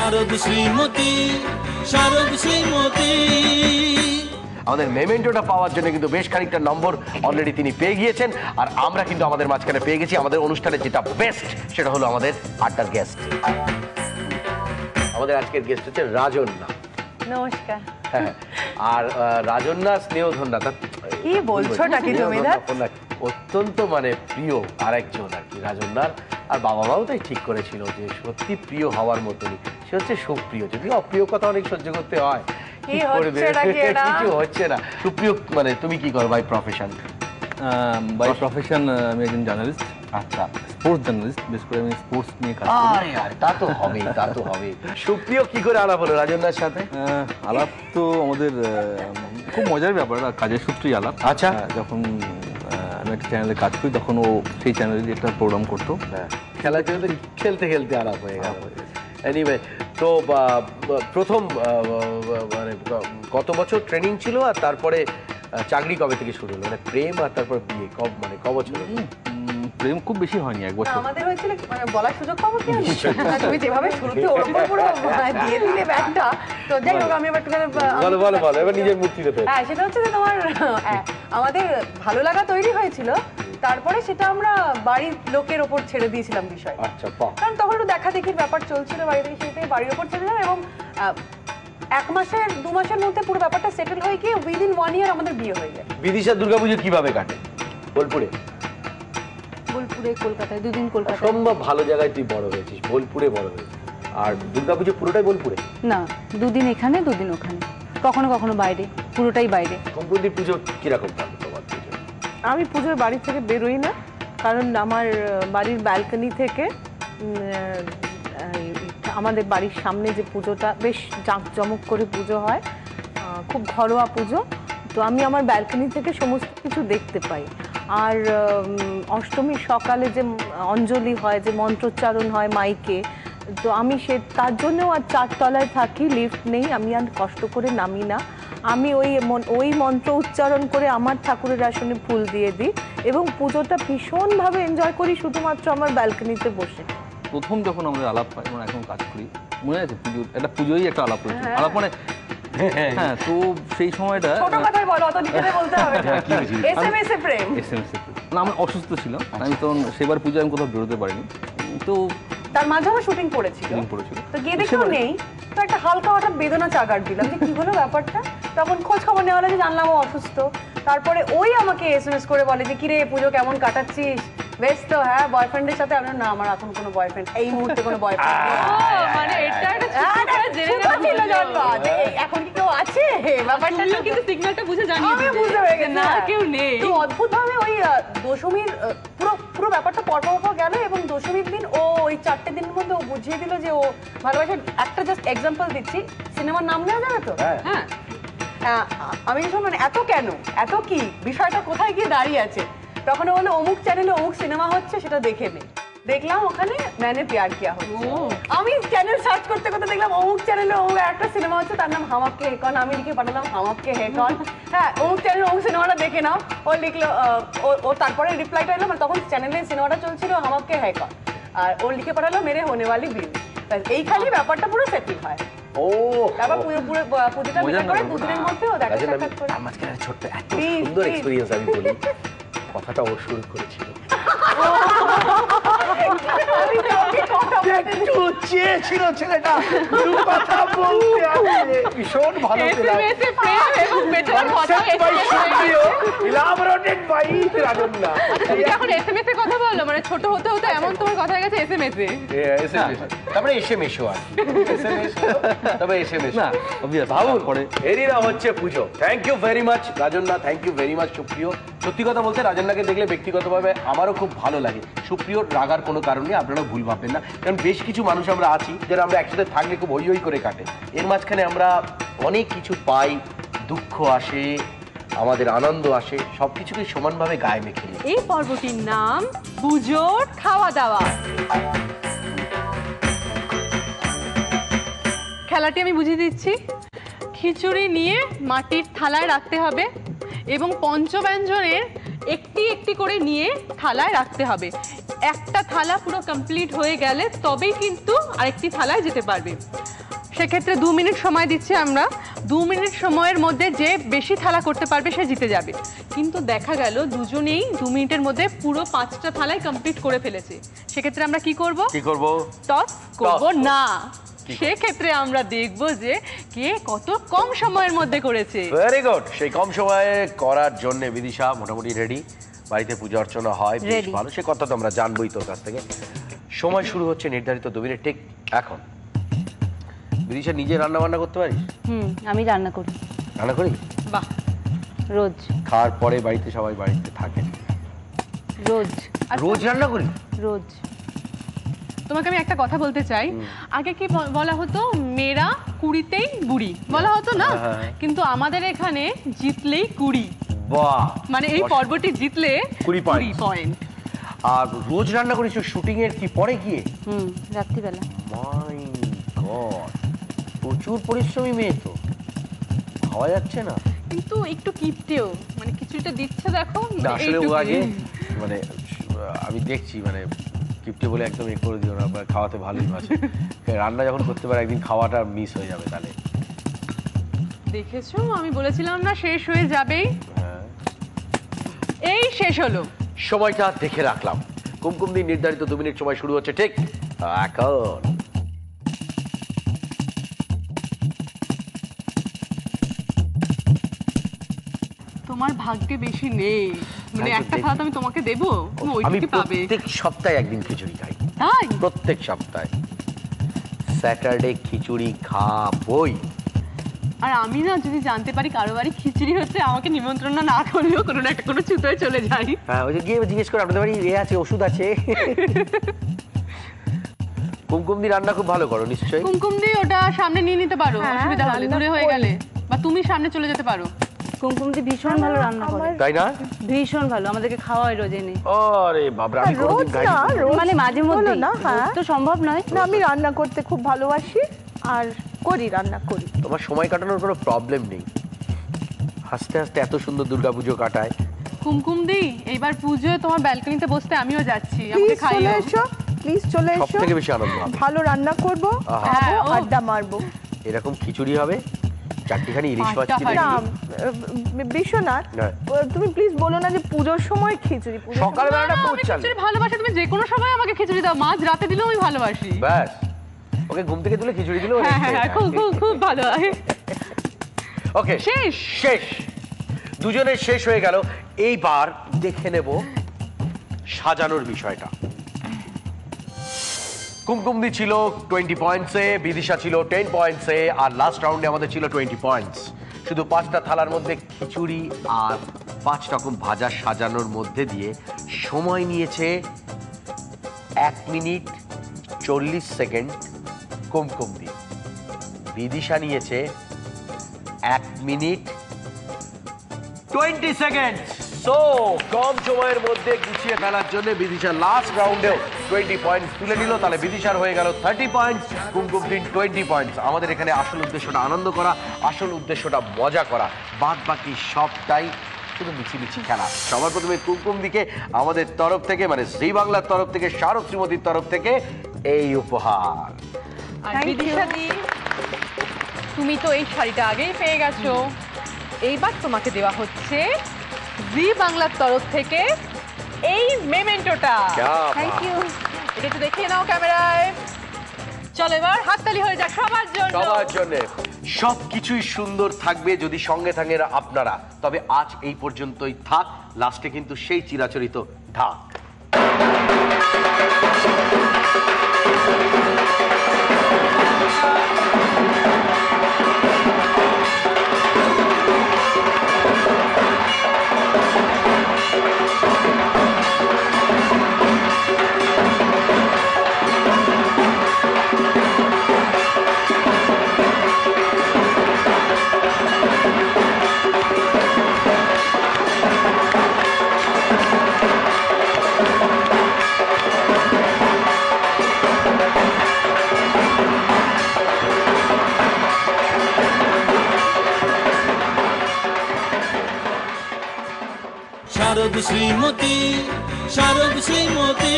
শারদ শ্রীমতী, শারদ শ্রীমতী। আমাদের মেমেন্টোটা পাওয়ার জন্য কিন্তু বেশ খানিকটা নম্বর অলরেডি তিনি পেয়ে গিয়েছেন, আর আমরা কিন্তু আমাদের মাঝখানে পেয়ে গেছি আমাদের অনুষ্ঠানে যেটা বেস্ট, সেটা হলো আমাদের আড্ডার গেস্ট। আমাদের আজকের গেস্ট হচ্ছে রাজন্যা। নমস্কার। হ্যাঁ, আর রাজন্যা স্নেহধন্যা, কি বলছো নাকি জমিদার? অত্যন্ত মানে প্রিয় আরেকজন আর কি রাজন্যার, আর বাবা মাও তাই ঠিক করেছিল যে সত্যি প্রিয় হওয়ার মতনই সে হচ্ছে সুপ্রিয়। যদি অপ্রিয় কথা অনেক সহ্য করতে হয়, কিছু হচ্ছে না। সুপ্রিয় মানে তুমি কি করো বাই প্রফেশন? বাই প্রফেশন আমি একজন জার্নালিস্ট। আচ্ছা, স্পোর্টস জার্নালিস্ট, বেশ করে আমি স্পোর্টস নিয়ে কাজ করি। আরে আরে, তা তো হবেই, তা তো হবেই। সুপ্রিয় কি করে আলাপ হলো রাজন্যার সাথে? আলাপ তো আমাদের খুব মজার ব্যাপার, কাজের সূত্রেই আলাপ। আচ্ছা, যখন আমি একটা চ্যানেলে কাজ করি তখন ও সেই চ্যানেলে একটা প্রোগ্রাম করতো। খেলার জন্য খেলতে খেলতে আলাপ হয়ে গেল। এনিওয়ে, তো প্রথম মানে কত বছর ট্রেনিং ছিল, আর তারপরে চাকরি কবে থেকে শুরু হলো? মানে প্রেম আর তারপর বিয়ে মানে ক বছর? প্রেম খুব বেশি হয়নি, 1 বছর। আমাদের হয়েছিল মানে বলার সুযোগ পাবো কি? তুমি যেভাবে শুরুতে ওর উপর পুরো দিয়ে দিলে ব্যাগটা, তো যাই হোক আমি এবার বলো বলো বলো এবার নিজের মুখ থেকে। হ্যাঁ, সেটা হচ্ছে যে তোমার আমাদের ভালো লাগা তৈরি হয়েছিল, তারপরে সেটা আমরা বাড়ির লোকের ওপর ছেড়ে দিয়েছিলাম বিষয়। আচ্ছা, কারণ তখন একটু দেখা দেখির ব্যাপার চলছিল বাড়ি থেকে, সেই থেকে বাড়ির ওপর ছেড়ে দিলাম, এবং 1 মাসের 2 মাসের মধ্যে পুরো ব্যাপারটা সেটেল হয়ে গিয়ে উইদিন 1 ইয়ার আমাদের বিয়ে হয়ে যায়। বিদিশা দুর্গাপুজো কিভাবে কাটে? বোলপুরে? বোলপুরে, কলকাতায়, 2 দিন কলকাতায়। সম্ভব ভালো জায়গায় তুই বড় হয়েছিস, বোলপুরে বড় হয়েছিস, আর দুর্গাপুজো পুরোটাই বোলপুরে? না, 2 দিন এখানে 2 দিন ওখানে, কখনো কখনো বাইরে, পুরোটাই বাইরে। সম্প্রতি পুজো কিরকম কাটে তোমার পুজো? আমি পুজোর বাড়ি থেকে বেরোই না, কারণ আমার বাড়ির ব্যালকনি থেকে আমাদের বাড়ির সামনে যে পুজোটা বেশ জাঁকজমক করে পুজো হয়, খুব ঘরোয়া পুজো, তো আমি আমার ব্যালকনি থেকে সমস্ত কিছু দেখতে পাই। আর অষ্টমীর সকালে যে অঞ্জলি হয়, যে মন্ত্রোচ্চারণ হয় মাইকে, তো আমি তার জন্যও আর 4 তলায় থাকি, লিফট নেই, আমি আর কষ্ট করে নামি না, আমি ওই মন্ত্র উচ্চারণ করে আমার ঠাকুরের আসনে ফুল দিয়ে দিই এবং পুজোটা ভীষণভাবে এনজয় করি শুধুমাত্র আমার ব্যালকনিতে বসে। প্রথম যখন আমরা আলাপ পাই, মানে এখন কাজ করি, মনে আছে পুজো, একটা পুজোই একটা আলাপ হয়েছে। আলাপ মানে হ্যাঁ, তো সেই সময়টা ছোট কথাই বলো, অত ডিটেইলে বলতে হবে না। এসএমএস এ প্রেম, এসএমএস এ প্রেম। না, আমি অসুস্থ ছিলাম, আমি তখন সেবার পুজো আমি কোথাও বেরোতে পারিনি, তো তার মাঝে আমার শুটিং পড়েছিল, তো গিয়ে দেখো নেই, তো একটা হালকা হঠাৎ বেদনা চাগার দিলাম যে কি হলো ব্যাপারটা। তখন খোঁজ খবর নেওয়া হলো যে জানলাম ও অসুস্থ। তারপরে ওই আমাকে এসএমএস করে বলে যে কিরে পুজো কেমন কাটাচ্ছিস, বেশ তো? হ্যাঁ, বয়ফ্রেন্ডের সাথে। আমি না, আমার এখন কোনো বয়ফ্রেন্ড, এই মুহূর্তে কোনো বয়ফ্রেন্ড। মানে এটা এখন কি কেউ আছে? ব্যাপারটা কিন্তু সিগন্যালটা বুঝে জানি, আমি বুঝতে পেরে গেছি না কেউ নেই। তো অদ্ভুতভাবে ওই দশমীর পুরো ব্যাপারটা পরপর গেল, এবং দশমীর দিন ও ওই 4টে দিনের মধ্যে ও বুঝিয়ে দিল যে ও ভালোবাসে। একটা জাস্ট এক্সাম্পল দিচ্ছি, সিনেমার নাম নেওয়া যাবে তো? হ্যাঁ, আমি যখন মানে এত কেন, এত কি, বিষয়টা কোথায় গিয়ে দাঁড়িয়ে আছে, তখন বললো অমুক চ্যানেলে অমুক সিনেমা হচ্ছে, সেটা দেখে নে। দেখলাম ওখানে मैंने प्यार किया হচ্ছে। আমি চ্যানেল সার্চ করতে করতে দেখলাম অমুক চ্যানেলে অমুক একটা সিনেমা হচ্ছে, তার নাম হাম আপকে হে কौन। আমি লিখে পাঠালাম হাম আপকে হে कौन, হ্যাঁ অমুক চ্যানেলে অমুক সিনেমাটা দেখে নাও। ও লিখলো, ও তারপরে রিপ্লাইটা এলো, মানে তখন চ্যানেলে সিনেমাটা চলছিল হাম আপকে হে कौन, আর ও লিখে পাঠালো মেরে হোনে वाली बीवी। এইখানে ব্যাপারটা পুরো সেটেল হয়। ও তারপর পুরো পুজোটা মিলে করে 2 দিনের মধ্যে ও দেখা সাক্ষাৎ করে। আমার কাছে ছোট্ট এত সুন্দর এক্সপেরিয়েন্স আমি বলি, কথাটা ও শুরু করেছিল। একটু চেয়েছিল ছেলেটা কথা বলতে, আমি ভীষণ ভালো ছিলাম। এখন এসএমএস এ কথা বললো, মানে ছোট হতে হতে এমন তোমার কথা হয়ে গেছে এসএমএস এ। তারপরে এসএমএসও আর এসএমএস, তবে এসএমএস না অবভিয়াস ভাবুন পরে এরই নাম হচ্ছে Pujo. Thank you very much Rajanya, thank you very much Supriyo. সত্যি কথা বলতে রাজন্যাকে দেখলে ব্যক্তিগতভাবে আমারও খুব ভালো লাগে। সুপ্রিয়র রাগার কোনো কারণ নেই, আপনারা ভুল ভাববেন না, কারণ বেশ কিছু মানুষ আমরা আছি যারা আমরা একসাথে থাকলে খুব হই হই করে কাটে, এর মাঝখানে আমরা অনেক কিছু পাই, দুঃখ আসে, আমাদের আনন্দ আসে, সব কিছুকে সমানভাবে গায়ে মেখে নিই। এই পর্বটির নাম পুজোর খাওয়া দাওয়া। খেলাটি আমি বুঝিয়ে দিচ্ছি। খিচুড়ি নিয়ে মাটির থালায় রাখতে হবে এবং পঞ্চব্যঞ্জনের একটি একটি করে নিয়ে থালায় রাখতে হবে। একটা থালা পুরো কমপ্লিট হয়ে গেলে তবেই কিন্তু আরেকটি থালায় যেতে পারবে। সেক্ষেত্রে 2 মিনিট সময় দিচ্ছি আমরা। 2 মিনিট সময়ের মধ্যে যে বেশি থালা করতে পারবে সে জিতে যাবে। কিন্তু দেখা গেল দুজনেই 2 মিনিটের মধ্যে পুরো 5টা থালাই কমপ্লিট করে ফেলেছে। সেক্ষেত্রে আমরা কি করব? কি করব? টস করব করব। না। সেক্ষেত্রে আমরা দেখব যে কে কত কম সময়ের মধ্যে করেছে। Very good. সেই কম সময়ে করার জন্য বিদিশা মোটামুটি রেডি। বাড়িতে পূজা অর্চনা হয়, বেশ Ready. ভালো, সে কথা তো আমরা জানবোই তোর কাছ থেকে। সময় শুরু হচ্ছে নির্ধারিত 2 মিনিট ঠিক এখন। বিদিশা নিজে রান্না বান্না করতে পারিস? আমি রান্না করি রান্না করি বাহ, রোজ খাওয়ার পরে বাড়িতে সবাই বাড়িতে থাকে, রোজ রোজ রান্না করি? রোজ। তোমাকে আমি একটা কথা বলতে চাই। আগে কি বলা হতো, মেয়েরা 20তেই বুড়ি বলা হতো না, হ্যাঁ। কিন্তু আমাদের এখানে জিতলেই 20, বাহ, মানে এই পর্বটি জিতলে 20 20 পয়েন্ট। আর রোজ রান্না করিস শুটিং এর কি পরে গিয়ে? রাত্রিবেলা। মাই গড, প্রচুর পরিশ্রমী মেয়ে তো, ভাবা যাচ্ছে না। কিন্তু একটু কিপটেও, মানে কিছুটা দিচ্ছে দেখো, না, আসলে ও এইটুকুই। আগে মানে আমি দেখছি মানে কিপটে বলে একদম এ করে দিও না, খাওয়াতে ভালোই আছে। রান্না যখন করতে পারে একদিন খাওয়াটা মিস হয়ে যাবে তাহলে। দেখেছো, আমি বলেছিলাম না শেষ হয়ে যাবেই। হ্যাঁ, এই শেষ হলো। সময়টা দেখে রাখলাম। কুমকুম দিন নির্ধারিত 2 মিনিট সময় শুরু হচ্ছে ঠিক এখন। তোমার ভাগ্যে বেশি নেই, মানে তাই তো একটা দেখি। খাওয়া তো আমি তোমাকে দেবো, তুমি আমি ওইটুকু পাবে। প্রত্যেক সপ্তাহে একদিন খিচুড়ি খাই, তাই প্রত্যেক সপ্তাহে স্যাটারডে খিচুড়ি খাবই। আর আমি না যদি জানতে পারি কারো বাড়ি খিচুড়ি হচ্ছে, আমাকে নিমন্ত্রণ না করলেও কোনো না একটা কোনো ছুতোয় চলে যাই। হ্যাঁ, ওই যে গিয়ে জিজ্ঞেস করে আপনাদের বাড়ি এ আছে, ওষুধ আছে। কুমকুম দি রান্না খুব ভালো করো নিশ্চয়ই? কুমকুম দিয়ে ওটা সামনে নিয়ে নিতে পারো, হ্যাঁ, অসুবিধা হলে রান্না দূরে হয়ে করি। গেলে, বা তুমি সামনে চলে যেতে পারো। কুমকুমদি ভীষণ ভালো রান্না করে, তাই না? ভীষণ ভালো, আমাদেরকে খাওয়ায় রোজ এনে। আরে বাবরা, আমি কোনোদিন রোজ খাইনি। না, রোজ মানে মাঝে মধ্যে হলো না, হ্যাঁ। তো সম্ভব নয়। না, আমি রান্না করতে খুব ভালোবাসি আর করি, রান্না করি। তোমার সময় কাটানোর কোনো প্রবলেম নেই, হাসতে হাসতে এত সুন্দর দুর্গাপুজো কাটায়। কুমকুম দি, এইবার পুজোয় তোমার ব্যালকনিতে বসতে আমিও যাচ্ছি, আমাকে প্লিজ চলে খাইও। এসো, প্লিজ চলে সব এসো। থেকে বেশি আনন্দ হবে ভালো রান্না করব, আহা। খাবো, হ্যাঁ, ও। আড্ডা মারবো। এরকম খিচুড়ি হবে, চারটিখানি ইলিশ মাছ পাঁচটা কিনে না, নিয়ে। বিশ্বনাথ, হ্যাঁ। তুমি প্লিজ বলো না যে পুজোর সময় খিচুড়ি। পুজোর সময়- সকালবেলাটা না, আমি পৌঁছালে খিচুড়ি ভালোবাসি, তুমি যে কোনো সময় আমাকে খিচুড়ি দাও, মাঝ রাতে দিলেও আমি ভালোবাসি। ব্যাস, ওকে ঘুম থেকে তুলে খিচুড়ি দিলেও হ্যাঁ হ্যাঁ হ্যাঁ, খুব খুব খুব ভালো হয়। ওকে, শেষ। শেষ, দুজনের শেষ হয়ে গেল। এইবার দেখে নেব সাজানোর বিষয়টা। কুমকুমদি ছিল 20 পয়েন্টসে, বিদিশা ছিল 10 পয়েন্টসে, আর লাস্ট রাউন্ডে আমাদের ছিল 20 পয়েন্টস। শুধু 5টা থালার মধ্যে খিচুড়ি আর 5 রকম ভাজা সাজানোর মধ্যে দিয়ে সময় নিয়েছে 1 মিনিট 40 সেকেন্ড কুমকুমদি। বিদিশা নিয়েছে 1 মিনিট 20 সেকেন্ড। সো কম সময়ের মধ্যে গুছিয়ে ফেলার জন্য বিদিশা লাস্ট রাউন্ডেও 20 পয়েন্টস তুলে নিল। তাহলে বিদিশার হয়ে গেল 30 পয়েন্টস, কুমকুম দিন 20 পয়েন্টস। আমাদের এখানে আসল উদ্দেশ্যটা আনন্দ করা, আসল উদ্দেশ্যটা মজা করা, বাদ বাকি সবটাই শুধু মিছিমিছি খেলা। সবার প্রথমে কুমকুম দিকে আমাদের তরফ থেকে, মানে জি বাংলার তরফ থেকে, শারদ শ্রীমতীর তরফ থেকে এই উপহার। আর বিদিশা দি, তুমি তো এই শাড়িটা আগেই পেয়ে গেছো, এইবার তোমাকে দেওয়া হচ্ছে জি বাংলার তরফ থেকে এই মেমেন্টোটা। Thank you. এটা একটু দেখিয়ে নাও ক্যামেরায়। চলো এবার হাততালি হয়ে যাক সবার জন্য। সবার জন্য। সবকিছুই সুন্দর থাকবে যদি সঙ্গে থাকেন আপনারা। তবে আজ এই পর্যন্তই থাক, লাস্টে কিন্তু সেই চিরাচরিত ঢাক। শারদ শ্রীমতী শারদ শ্রীমতী